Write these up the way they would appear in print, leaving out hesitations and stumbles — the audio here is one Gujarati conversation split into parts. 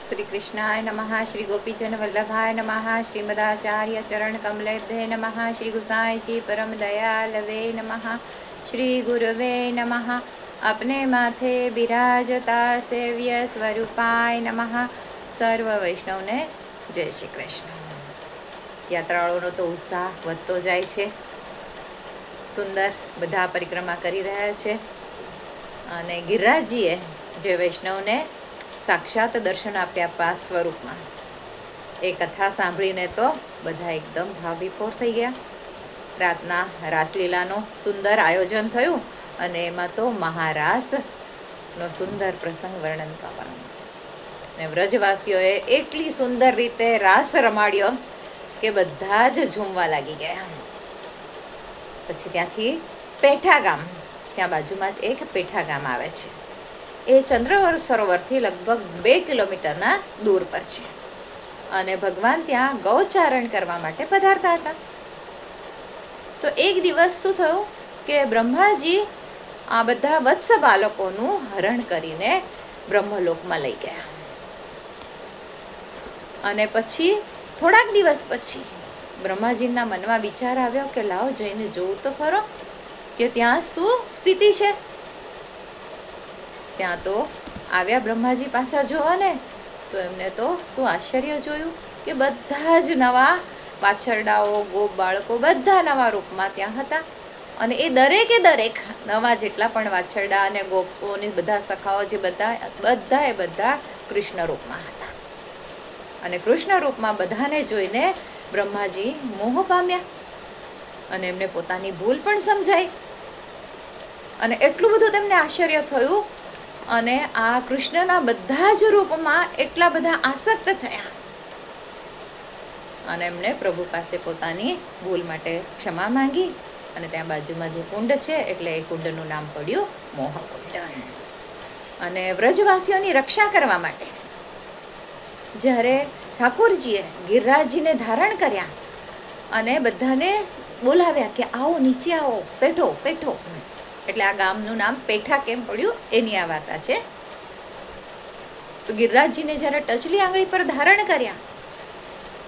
श्री कृष्णाय नमः। श्री गोपीजन वल्लभाय नमः। श्रीमदाचार्य चरण कमलेभ्ये नमः। श्री गुसाई जी परम दयालवे नमः। श्री गुरुवे नमः। अपने माथे बिराजता सेव्य स्वरूपाय नमः। सर्व वैष्णव ने जय श्री कृष्ण। યાત્રાળુઓનો તો ઉત્સાહ વધતો જાય છે. સુંદર બધા પરિક્રમા કરી રહ્યા છે અને ગિરિરાજજીએ જે વૈષ્ણવને સાક્ષાત દર્શન આપ્યા 5 સ્વરૂપમાં, એ કથા સાંભળીને તો બધા એકદમ ભાવવિભોર થઈ ગયા. રાતના રાસલીલાનું સુંદર આયોજન થયું અને એમાં તો મહારાસનો સુંદર પ્રસંગ વર્ણન કરવાનો. અને વ્રજવાસીઓએ એટલી સુંદર રીતે રાસ રમાડ્યો કે બધા જ ઝૂમવા લાગી ગયા. પછી ત્યાંથી પેઠા ગામ, ત્યાં બાજુમાં જ એક પેઠા ગામ આવે છે. એ ચંદ્ર સરોવરથી લગભગ 2 કિલોમીટરના દૂર પર છે અને ભગવાન ત્યાં ગૌચારણ કરવા માટે પધારતા હતા. તો એક દિવસ શું થયું કે બ્રહ્માજી આ બધા વત્સ બાળકોનું હરણ કરીને બ્રહ્મલોકમાં લઈ ગયા. અને પછી થોડાક દિવસ પછી બ્રહ્માજીના મનમાં વિચાર આવ્યો કે લાવો જઈને જોવું તો ખરો કે ત્યાં શું સ્થિતિ છે. ત્યાં તો આવ્યા બ્રહ્માજી પાછા જોવાને, તો એમને તો શું આશ્ચર્ય જોયું કે બધા જ નવા વાછરડાઓ, ગોપ બાળકો બધા નવા રૂપમાં ત્યાં હતા. અને એ દરેકે દરેક નવા જેટલા પણ વાછરડા અને ગોપોની બધા સખાઓ જે બધા કૃષ્ણ રૂપમાં હતા. અને કૃષ્ણ રૂપમાં બધાને જોઈને બ્રહ્માજી મોહ પામ્યા અને એમને પોતાની ભૂલ પણ સમજાઈ. અને એટલું બધું તેમને આશ્ચર્ય થયું અને આ કૃષ્ણના બધા જ રૂપમાં એટલા બધા આસક્ત થયા અને એમને પ્રભુ પાસે પોતાની ભૂલ માટે ક્ષમા માંગી. અને ત્યાં બાજુમાં જે કુંડ છે એટલે એ કુંડનું નામ પડ્યું મોહકુંડ. અને વ્રજવાસીઓની રક્ષા કરવા માટે જ્યારે ઠાકોરજીએ ગિરિરાજજીને ધારણ કર્યા અને બધાને બોલાવ્યા કે આવો, નીચે આવો, પેઠો પેઠો, એટલે આ ગામનું નામ પેઠા કેમ પડ્યું એની આ વાર્તા છે. તો ગિરિરાજજીને જ્યારે ટચલી આંગળી પર ધારણ કર્યા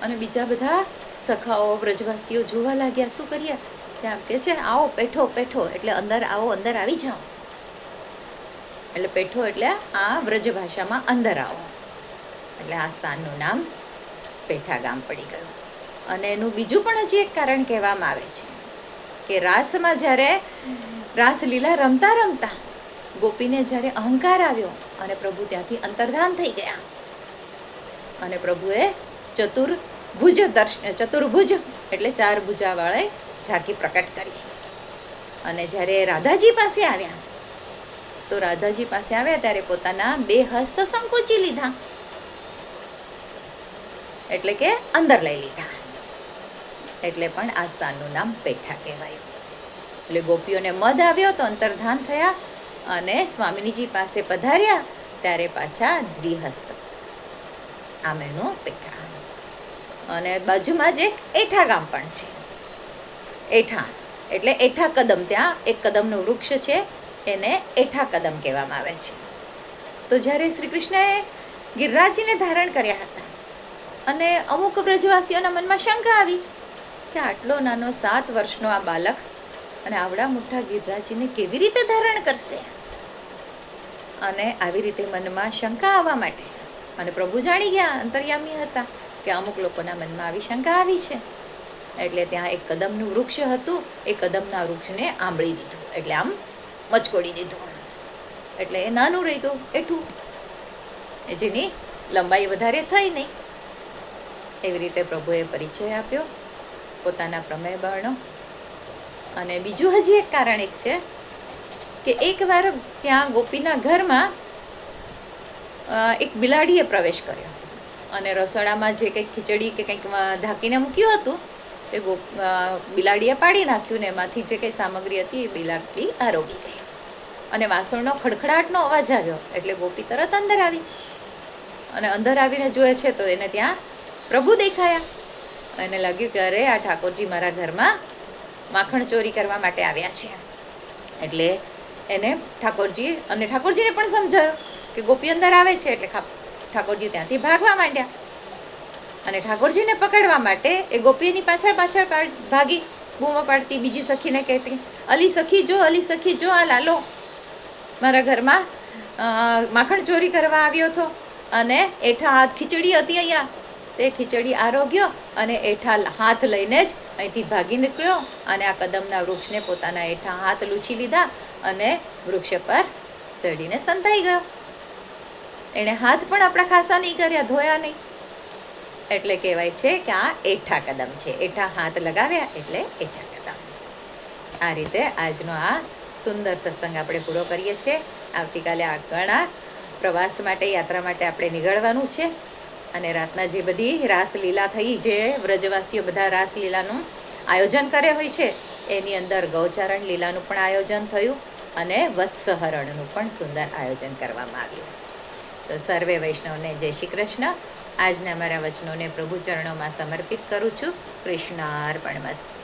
અને બીજા બધા સખાઓ વ્રજવાસીઓ જોવા લાગ્યા, શું કરીએ, ત્યાં કહે છે આવો પેઠો પેઠો, એટલે અંદર આવો, અંદર આવી જાઓ. એટલે પેઠો એટલે આ વ્રજ ભાષામાં અંદર આવો, એટલે આ સ્થાનનું નામ પેઠા ગામ પડી ગયું. અને એનું બીજું પણ હજી એક કારણ કહેવામાં આવે છે કે રાસમાં જ્યારે રાસલીલા રમતા રમતા ગોપીને જ્યારે અહંકાર આવ્યો અને પ્રભુ ત્યાંથી અંતર્ધાન થઈ ગયા અને પ્રભુએ ચતુર્ભુજ એટલે 4 ભુજાવાળે ઝાંકી પ્રકટ કરી. અને જ્યારે રાધાજી પાસે આવ્યા ત્યારે પોતાના 2 હસ્ત સંકોચી લીધા, એટલે કે અંદર લઈ લીધા. એટલે પણ આ સ્થાનનું નામ પેઠા કહેવાયું. એટલે ગોપીઓને મદ આવ્યો તો અંતર્ધાન થયા અને સ્વામિનીજી પાસે પધાર્યા ત્યારે પાછા દ્વિહસ્ત, આમ એનું પેઠા. અને બાજુમાં જ એક એઠા ગામ પણ છે. એઠા એટલે એઠા કદમ, ત્યાં એક કદમનું વૃક્ષ છે, એને એઠા કદમ કહેવામાં આવે છે. તો જ્યારે શ્રી કૃષ્ણએ ગિરિરાજજીને ધારણ કર્યા હતા અને અમુક વ્રજવાસીઓના મનમાં શંકા આવી કે આટલો નાનો 7 વર્ષનો આ બાલક અને આવડા મોટા ગિરિરાજજીને કેવી રીતે ધારણ કરશે. અને આવી રીતે મનમાં શંકા આવવા માટે, અને પ્રભુ જાણી ગયા, અંતર્યામી હતા, કે અમુક લોકોના મનમાં આવી શંકા આવી છે. એટલે ત્યાં એક કદમનું વૃક્ષ હતું, એ કદમના વૃક્ષને આંબળી દીધું, એટલે આમ મચકોડી દીધું. એટલે એ નાનું રહી ગયું એઠું, જેની લંબાઈ વધારે થઈ નહીં. એવી રીતે પ્રભુએ પરિચય આપ્યો પોતાના પ્રમેય બળનો. અને બીજું હજી એક કારણ એક છે કે એકવાર ત્યાં ગોપીના ઘરમાં એક બિલાડીએ પ્રવેશ કર્યો અને રસોડામાં જે કંઈક ખીચડી કે કંઈક ઢાંકીને મૂક્યું હતું તે બિલાડીએ પાડી નાખ્યું ને એમાંથી જે કંઈ સામગ્રી હતી એ બિલાડી આરોગી ગઈ. અને વાસણનો ખડખડાટનો અવાજ આવ્યો એટલે ગોપી તરત અંદર આવી. અને અંદર આવીને જોયે છે તો એને ત્યાં પ્રભુ દેખાયા. એને લાગ્યું કે અરે આ ઠાકોરજી મારા ઘરમાં માખણ ચોરી કરવા માટે આવ્યા છે. એટલે એને ઠાકોરજીને પણ સમજાયો કે ગોપી અંદર આવે છે, એટલે ઠાકોરજી ત્યાંથી ભાગવા માંડ્યા અને ઠાકોરજીને પકડવા માટે એ ગોપીની પાછળ પાછળ ભાગી, બૂમો પાડતી, બીજી સખીને કહેતી, અલી સખી જો આ લાલો મારા ઘરમાં માખણ ચોરી કરવા આવ્યો હતો અને એઠા હાથ ખીચડી હતી અહીંયા, તે ખીચડી આરોગ્યો અને એઠા હાથ લઈને જ અહીંથી ભાગી નીકળ્યો અને આ કદમના વૃક્ષને પોતાના એઠા હાથ લૂછી લીધા અને વૃક્ષ પર ચડીને સંતાઈ ગયો. એણે હાથ પણ આપણા ખાસા નહીં કર્યા, ધોયા નહીં. એટલે કહેવાય છે કે આ એઠા કદમ છે, એઠા હાથ લગાવ્યા એટલે એઠા કદમ. આ રીતે આજનો આ સુંદર સત્સંગ આપણે પૂરો કરીએ છીએ. આવતીકાલે આગળના પ્રવાસ માટે, યાત્રા માટે આપણે નીકળવાનું છે અને રાતના જે બધી રાસલીલા થઈ, જે વ્રજવાસીઓ બધા રાસલીલાનું આયોજન કરે હોય છે, એની અંદર ગૌચારણ લીલાનું પણ આયોજન થયું અને વત્સહરણનું પણ સુંદર આયોજન કરવામાં આવ્યું. તો સર્વે વૈષ્ણવને જય શ્રી કૃષ્ણ. આજના મારા વચનોને પ્રભુ ચરણોમાં સમર્પિત કરું છું. કૃષ્ણાર્પણમસ્તુ.